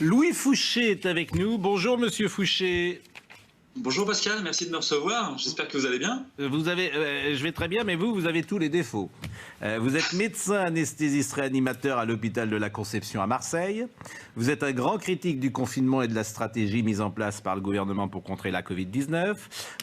Louis Fouché est avec nous. Bonjour Monsieur Fouché. Bonjour Pascal, merci de me recevoir. J'espère que vous allez bien. Je vais très bien, mais vous avez tous les défauts. Vous êtes médecin anesthésiste réanimateur à l'hôpital de la Conception à Marseille. Vous êtes un grand critique du confinement et de la stratégie mise en place par le gouvernement pour contrer la Covid-19.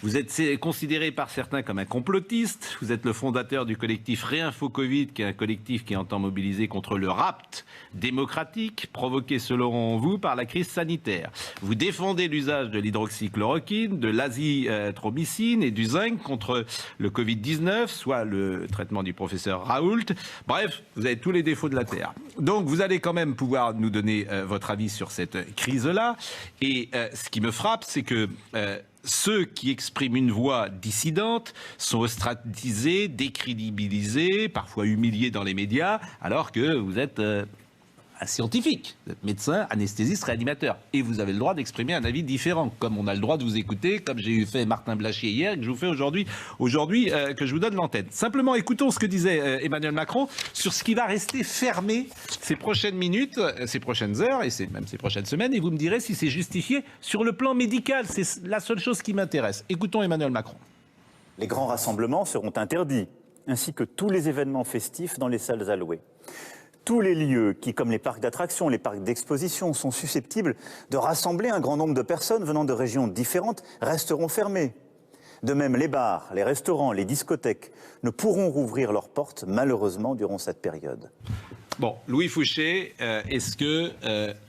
Vous êtes considéré par certains comme un complotiste. Vous êtes le fondateur du collectif Réinfo Covid, qui est un collectif qui entend mobiliser contre le rapt démocratique provoqué selon vous par la crise sanitaire. Vous défendez l'usage de l'hydroxychloroquine, de l'azithromycine et du zinc contre le Covid-19, soit le traitement du professeur Raoult. Bref, vous avez tous les défauts de la Terre. Donc vous allez quand même pouvoir nous donner votre avis sur cette crise-là. Et ce qui me frappe, c'est que ceux qui expriment une voix dissidente sont ostracisés, décrédibilisés, parfois humiliés dans les médias, alors que vous êtes un scientifique, vous êtes médecin, anesthésiste, réanimateur. Et vous avez le droit d'exprimer un avis différent, comme on a le droit de vous écouter, comme j'ai fait Martin Blachier hier, et que je vous fais aujourd'hui que je vous donne l'antenne. Simplement, écoutons ce que disait Emmanuel Macron sur ce qui va rester fermé ces prochaines minutes, ces prochaines heures, et même ces prochaines semaines, et vous me direz si c'est justifié sur le plan médical. C'est la seule chose qui m'intéresse. Écoutons Emmanuel Macron. Les grands rassemblements seront interdits, ainsi que tous les événements festifs dans les salles allouées. Tous les lieux qui, comme les parcs d'attractions, les parcs d'exposition, sont susceptibles de rassembler un grand nombre de personnes venant de régions différentes, resteront fermés. De même, les bars, les restaurants, les discothèques ne pourront rouvrir leurs portes, malheureusement, durant cette période. Bon, Louis Fouché, est-ce que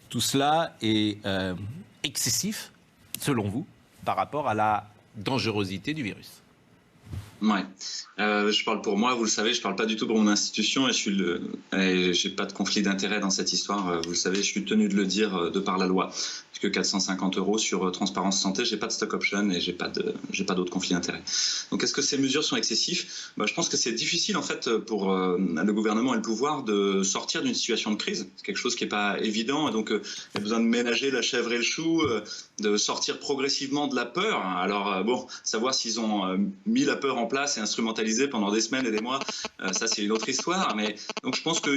tout cela est excessif, selon vous, par rapport à la dangerosité du virus ? Ouais, je parle pour moi, vous le savez, je parle pas du tout pour mon institution et j'ai pas de conflit d'intérêt dans cette histoire. Vous le savez, je suis tenu de le dire de par la loi. Que 450 € sur Transparence Santé, j'ai pas de stock option et j'ai pas d'autre conflit d'intérêt. Donc est-ce que ces mesures sont excessives ? Je pense que c'est difficile en fait pour le gouvernement et le pouvoir de sortir d'une situation de crise. C'est quelque chose qui est pas évident et donc il y a besoin de ménager la chèvre et le chou, de sortir progressivement de la peur. Alors bon, savoir s'ils ont mis la peur en place et instrumentalisé pendant des semaines et des mois, ça c'est une autre histoire. Mais donc je pense que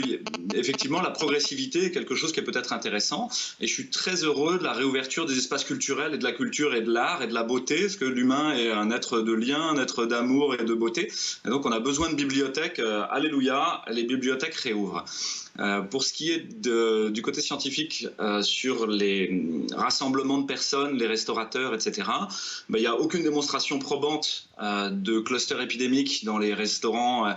effectivement la progressivité est quelque chose qui est peut-être intéressant et je suis très heureux de la réouverture des espaces culturels et de la culture et de l'art et de la beauté, parce que l'humain est un être de lien, un être d'amour et de beauté. Et donc on a besoin de bibliothèques. Alléluia, les bibliothèques réouvrent. Pour ce qui est du côté scientifique sur les rassemblements de personnes, les restaurateurs, etc., il n'y a aucune démonstration probante de cluster épidémique dans les restaurants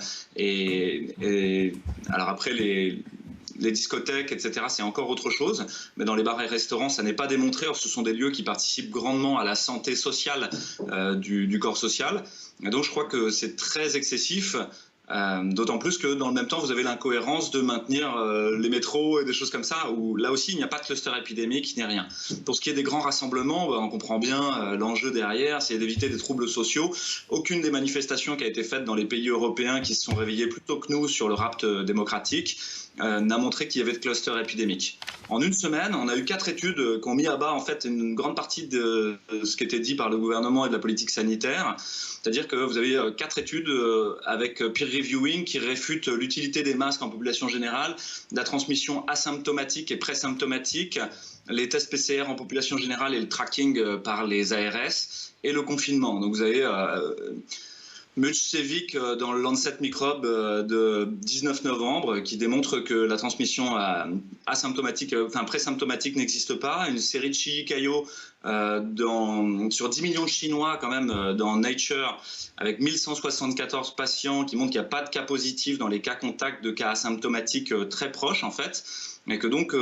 alors après les discothèques, etc., c'est encore autre chose. Mais dans les bars et restaurants, ça n'est pas démontré. Or, ce sont des lieux qui participent grandement à la santé sociale du corps social. Et donc, je crois que c'est très excessif. D'autant plus que dans le même temps, vous avez l'incohérence de maintenir les métros et des choses comme ça, où là aussi, il n'y a pas de cluster épidémique, ni rien. Pour ce qui est des grands rassemblements, on comprend bien l'enjeu derrière, c'est d'éviter des troubles sociaux. Aucune des manifestations qui a été faite dans les pays européens qui se sont réveillés plus tôt que nous sur le rapt démocratique n'a montré qu'il y avait de cluster épidémique. En une semaine, on a eu 4 études qui ont mis à bas en fait une grande partie de ce qui était dit par le gouvernement et de la politique sanitaire. C'est-à-dire que vous avez 4 études avec peer reviewing qui réfutent l'utilité des masques en population générale, la transmission asymptomatique et présymptomatique, les tests PCR en population générale et le tracking par les ARS et le confinement. Donc vous avez Mujcevic dans le Lancet Microbe de 19 novembre qui démontre que la transmission asymptomatique, présymptomatique n'existe pas. Une série de Chihikayo sur 10 millions de Chinois quand même dans Nature avec 1174 patients qui montrent qu'il n'y a pas de cas positifs dans les cas contacts de cas asymptomatiques très proches en fait. Et que donc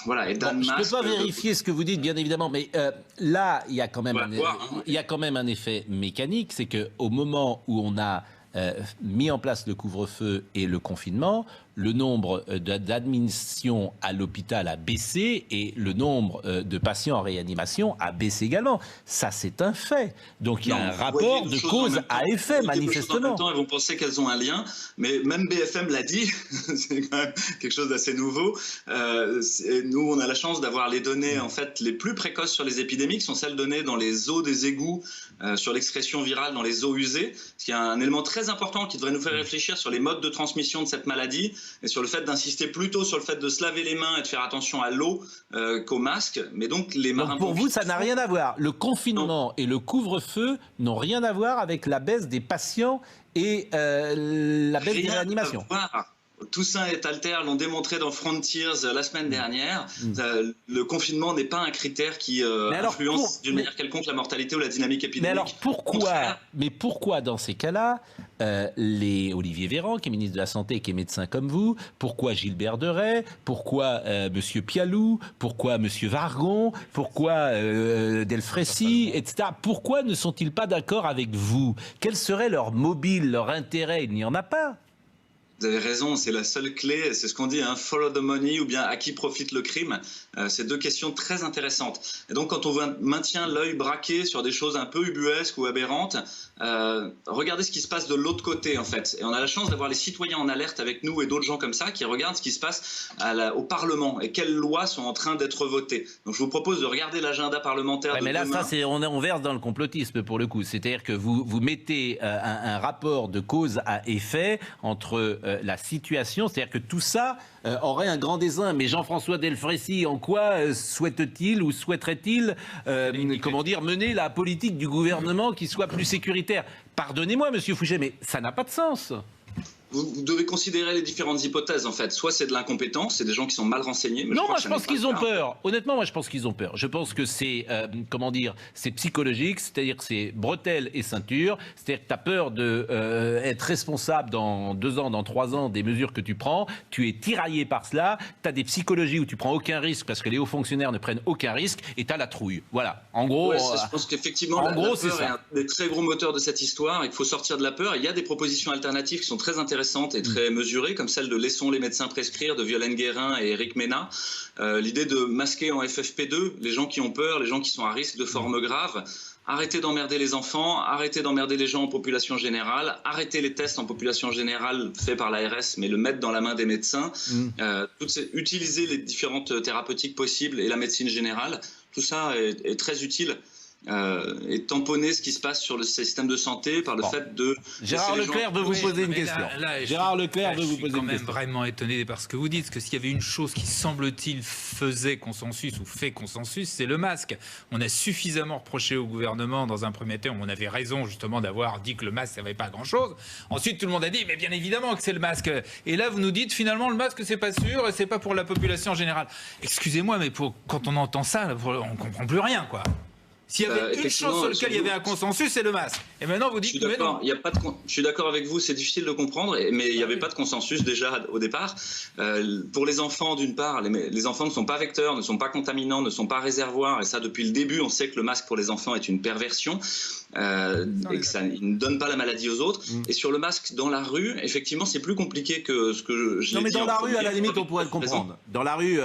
voilà, et je ne peux pas vérifier ce que vous dites, bien évidemment, mais là, il y a quand même un effet mécanique, c'est qu'au moment où on a mis en place le couvre-feu et le confinement, le nombre d'admissions à l'hôpital a baissé et le nombre de patients en réanimation a baissé également. Ça, c'est un fait. Donc, il y a un rapport de cause à effet, manifestement. En même temps, elles vont penser qu'elles ont un lien, mais même BFM l'a dit, c'est quand même quelque chose d'assez nouveau. Nous, on a la chance d'avoir les données en fait, les plus précoces sur les épidémies, qui sont celles données dans les eaux des égouts, sur l'excrétion virale dans les eaux usées, ce qui est un élément très important qui devrait nous faire réfléchir sur les modes de transmission de cette maladie. et sur le fait d'insister plutôt sur le fait de se laver les mains et de faire attention à l'eau qu'au masque. Mais donc les marins. Donc pour vous, ça n'a rien à voir. Le confinement et le couvre-feu n'ont rien à voir avec la baisse des patients et la baisse des réanimations. Toussaint et Alter l'ont démontré dans Frontiers la semaine dernière. Le confinement n'est pas un critère qui influence d'une manière quelconque la mortalité ou la dynamique épidémique. Mais pourquoi dans ces cas-là, Olivier Véran, qui est ministre de la Santé et qui est médecin comme vous, pourquoi Gilbert Deray, pourquoi Monsieur Pialou, pourquoi Monsieur Vargon, pourquoi Delfrécy, etc. Pourquoi ne sont-ils pas d'accord avec vous? Quel serait leur mobile, leur intérêt? Il n'y en a pas. Vous avez raison, c'est la seule clé, c'est ce qu'on dit, hein, follow the money ou bien à qui profite le crime. C'est deux questions très intéressantes. Et donc quand on maintient l'œil braqué sur des choses un peu ubuesques ou aberrantes, regardez ce qui se passe de l'autre côté en fait. Et on a la chance d'avoir les citoyens en alerte avec nous et d'autres gens comme ça qui regardent ce qui se passe au Parlement et quelles lois sont en train d'être votées. Donc je vous propose de regarder l'agenda parlementaire de mais là, demain. Ça, on verse dans le complotisme pour le coup. C'est-à-dire que vous mettez un rapport de cause à effet entre la situation, c'est-à-dire que tout ça aurait un grand désign. Mais Jean-François Delfrécy, en quoi souhaite-t-il ou souhaiterait-il mener la politique du gouvernement qui soit plus sécuritaire? Pardonnez-moi, monsieur Fouché, mais ça n'a pas de sens. Vous devez considérer les différentes hypothèses en fait. Soit c'est de l'incompétence, c'est des gens qui sont mal renseignés. Mais non, moi je pense qu'ils ont peur. Honnêtement, moi je pense qu'ils ont peur. Je pense que c'est, c'est psychologique, c'est-à-dire que c'est bretelles et ceinture. C'est-à-dire que tu as peur d'être responsable dans 2 ans, dans 3 ans des mesures que tu prends. Tu es tiraillé par cela. Tu as des psychologies où tu prends aucun risque parce que les hauts fonctionnaires ne prennent aucun risque et tu as la trouille. Voilà. En gros, je pense qu'effectivement, la peur est un des très gros moteurs de cette histoire. Il faut sortir de la peur. Il y a des propositions alternatives qui sont très intéressantes et très mesurée, comme celle de Laissons les médecins prescrire de Violaine Guérin et Éric Ménat. L'idée de masquer en FFP2 les gens qui ont peur, les gens qui sont à risque de formes graves. Arrêtez d'emmerder les enfants, arrêtez d'emmerder les gens en population générale, arrêtez les tests en population générale faits par l'ARS, mais le mettre dans la main des médecins. Utiliser les différentes thérapeutiques possibles et la médecine générale, tout ça est très utile. Et tamponner ce qui se passe sur le système de santé par le fait de... Gérard Leclerc veut vous poser une question. Gérard Leclerc veut vous poser une question. Je suis quand même vraiment étonné par ce que vous dites, parce que s'il y avait une chose qui semble-t-il faisait consensus ou fait consensus, c'est le masque. On a suffisamment reproché au gouvernement dans un premier temps, on avait raison justement d'avoir dit que le masque ça ne servait pas à grand-chose. Ensuite tout le monde a dit mais bien évidemment que c'est le masque. Et là vous nous dites finalement le masque c'est pas sûr et c'est pas pour la population générale. Excusez-moi mais quand on entend ça, on comprend plus rien quoi. S'il y avait une chose sur laquelle il y avait un consensus, c'est le masque. Et maintenant, vous dites que non. Je suis d'accord avec vous, c'est difficile de comprendre, mais il n'y avait pas de consensus déjà au départ. Pour les enfants, d'une part, les enfants ne sont pas vecteurs, ne sont pas contaminants, ne sont pas réservoirs. Et ça, depuis le début, on sait que le masque pour les enfants est une perversion et que ça il ne donne pas la maladie aux autres. Et sur le masque dans la rue, effectivement, c'est plus compliqué que ce que j'ai dit. Non, mais dans la rue, à la limite, on pourrait le comprendre. Dans la rue,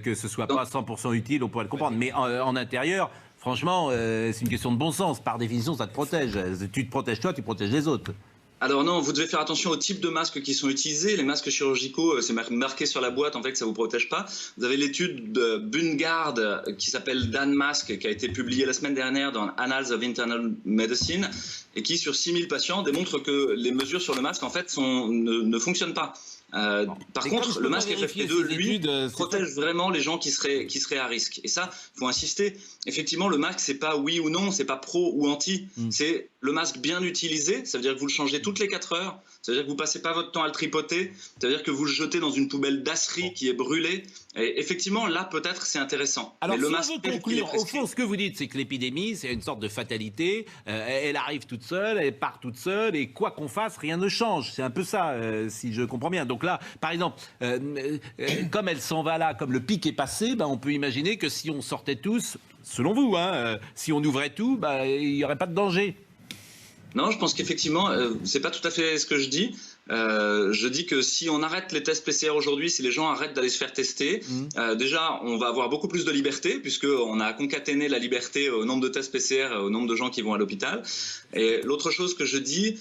que ce soit pas 100% utile, on pourrait le comprendre. Mais en intérieur... Franchement, c'est une question de bon sens. Par définition, ça te protège. Tu te protèges toi, tu protèges les autres. Alors non, vous devez faire attention au type de masques qui sont utilisés. Les masques chirurgicaux, c'est marqué sur la boîte, en fait, que ça ne vous protège pas. Vous avez l'étude de Bungard qui s'appelle Dan Mask, qui a été publiée la semaine dernière dans Annals of Internal Medicine, et qui, sur 6000 patients, démontre que les mesures sur le masque, en fait, ne fonctionnent pas. Par contre, le masque FFP2, lui, protège vraiment les gens qui seraient à risque. Et ça, il faut insister. Effectivement, le masque, c'est pas oui ou non, c'est pas pro ou anti. C'est le masque bien utilisé. Ça veut dire que vous le changez toutes les 4 heures. Ça veut dire que vous passez pas votre temps à le tripoter. Ça veut dire que vous le jetez dans une poubelle d'acerie qui est brûlée. Et effectivement, là, peut-être, c'est intéressant. Alors, mais si on veut conclure, au fond, ce que vous dites, c'est que l'épidémie, c'est une sorte de fatalité. Elle arrive toute seule, elle part toute seule, et quoi qu'on fasse, rien ne change. C'est un peu ça, si je comprends bien. Donc là, par exemple, comme elle s'en va là, comme le pic est passé, on peut imaginer que si on sortait tous, selon vous, si on ouvrait tout, il n'y aurait pas de danger. Non, je pense qu'effectivement, c'est pas tout à fait ce que je dis. Je dis que si on arrête les tests PCR aujourd'hui, si les gens arrêtent d'aller se faire tester, déjà, on va avoir beaucoup plus de liberté, puisqu'on a concaténé la liberté au nombre de tests PCR, au nombre de gens qui vont à l'hôpital. Et l'autre chose que je dis,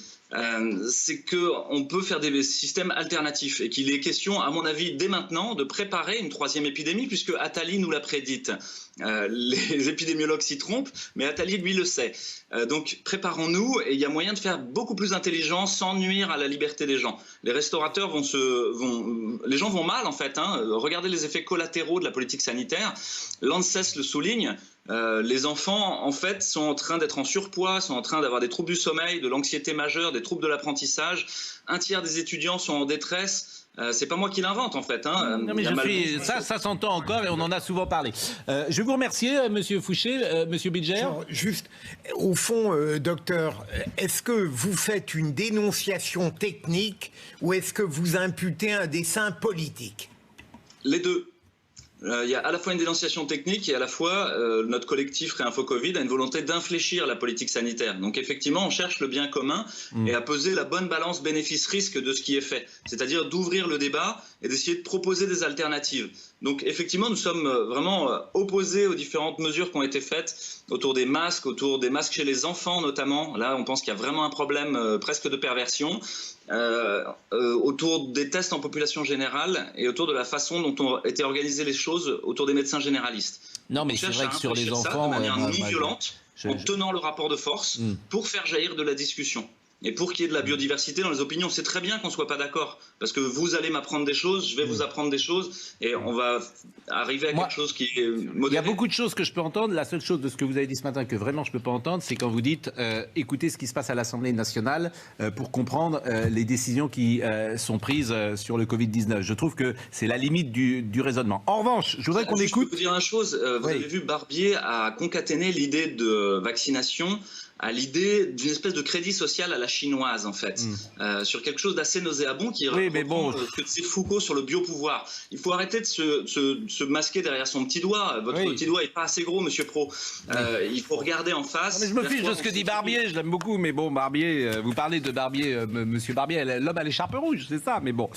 c'est qu'on peut faire des systèmes alternatifs et qu'il est question, à mon avis, dès maintenant, de préparer une troisième épidémie, puisque Attali nous l'a prédite. Les épidémiologues s'y trompent, mais Attali, lui, le sait. Donc, préparons-nous, et il y a moyen de faire beaucoup plus intelligent sans nuire à la liberté des gens. Les restaurateurs les gens vont mal, en fait. Regardez les effets collatéraux de la politique sanitaire. L'ANSES le souligne. Les enfants, en fait, sont en train d'être en surpoids, sont en train d'avoir des troubles du sommeil, de l'anxiété majeure, des troubles de l'apprentissage. Un tiers des étudiants sont en détresse. C'est pas moi qui l'invente, en fait. Non, mais ça s'entend encore et on en a souvent parlé. Je vais vous remercier, Monsieur Fouché, Monsieur Bilger. Juste, au fond, docteur, est-ce que vous faites une dénonciation technique ou est-ce que vous imputez un dessein politique? Les deux. Il y a à la fois une dénonciation technique et à la fois notre collectif Réinfo Covid a une volonté d'infléchir la politique sanitaire. Donc effectivement, on cherche le bien commun et à peser la bonne balance bénéfice-risque de ce qui est fait. C'est-à-dire d'ouvrir le débat et d'essayer de proposer des alternatives. Donc effectivement, nous sommes vraiment opposés aux différentes mesures qui ont été faites autour des masques chez les enfants notamment. Là, on pense qu'il y a vraiment un problème presque de perversion. Autour des tests en population générale et autour de la façon dont ont été organisées les choses autour des médecins généralistes. Non, mais c'est vrai que sur les enfants, de manière non violente, en tenant le rapport de force pour faire jaillir de la discussion. Et pour qu'il y ait de la biodiversité dans les opinions, c'est très bien qu'on ne soit pas d'accord. Parce que vous allez m'apprendre des choses, je vais vous apprendre des choses, et on va arriver à quelque chose qui est modéré. Il y a beaucoup de choses que je peux entendre. La seule chose de ce que vous avez dit ce matin que vraiment je ne peux pas entendre, c'est quand vous dites écoutez ce qui se passe à l'Assemblée nationale pour comprendre les décisions qui sont prises sur le Covid-19. Je trouve que c'est la limite du raisonnement. En revanche, je voudrais qu'on écoute... Je peux vous dire une chose. Vous avez vu, Barbier a concaténé l'idée de vaccination à l'idée d'une espèce de crédit social à la chinoise, en fait, sur quelque chose d'assez nauséabond qui reprend ce que c'est Foucault sur le biopouvoir. Il faut arrêter de se masquer derrière son petit doigt. Votre petit doigt n'est pas assez gros, monsieur Pro. Il faut regarder en face. Non, mais je me fiche de ce que dit Barbier, je l'aime beaucoup, mais bon, Barbier, vous parlez de Barbier, monsieur Barbier, l'homme à l'écharpe rouge, c'est ça, mais bon,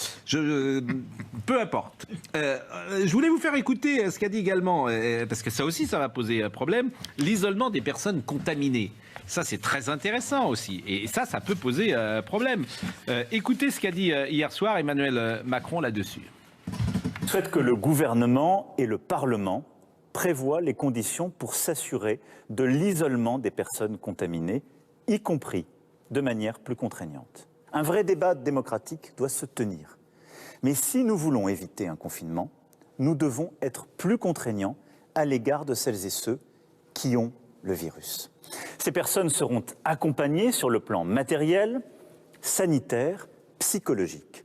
peu importe. Je voulais vous faire écouter ce qu'a dit également, parce que ça aussi, ça va poser un problème, l'isolement des personnes contaminées. Ça, c'est très intéressant aussi. Et ça peut poser problème. Écoutez ce qu'a dit hier soir Emmanuel Macron là-dessus. Je souhaite que le gouvernement et le Parlement prévoient les conditions pour s'assurer de l'isolement des personnes contaminées, y compris de manière plus contraignante. Un vrai débat démocratique doit se tenir. Mais si nous voulons éviter un confinement, nous devons être plus contraignants à l'égard de celles et ceux qui ont le virus. Ces personnes seront accompagnées sur le plan matériel, sanitaire, psychologique.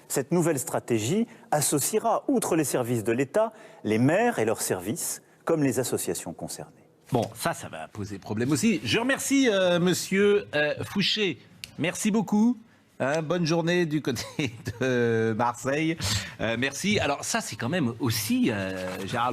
Cette nouvelle stratégie associera, outre les services de l'État, les maires et leurs services, comme les associations concernées. Bon, ça va poser problème aussi. Je remercie monsieur Fouché. Merci beaucoup. Bonne journée du côté de Marseille. Merci. Alors ça, c'est quand même aussi, Gérard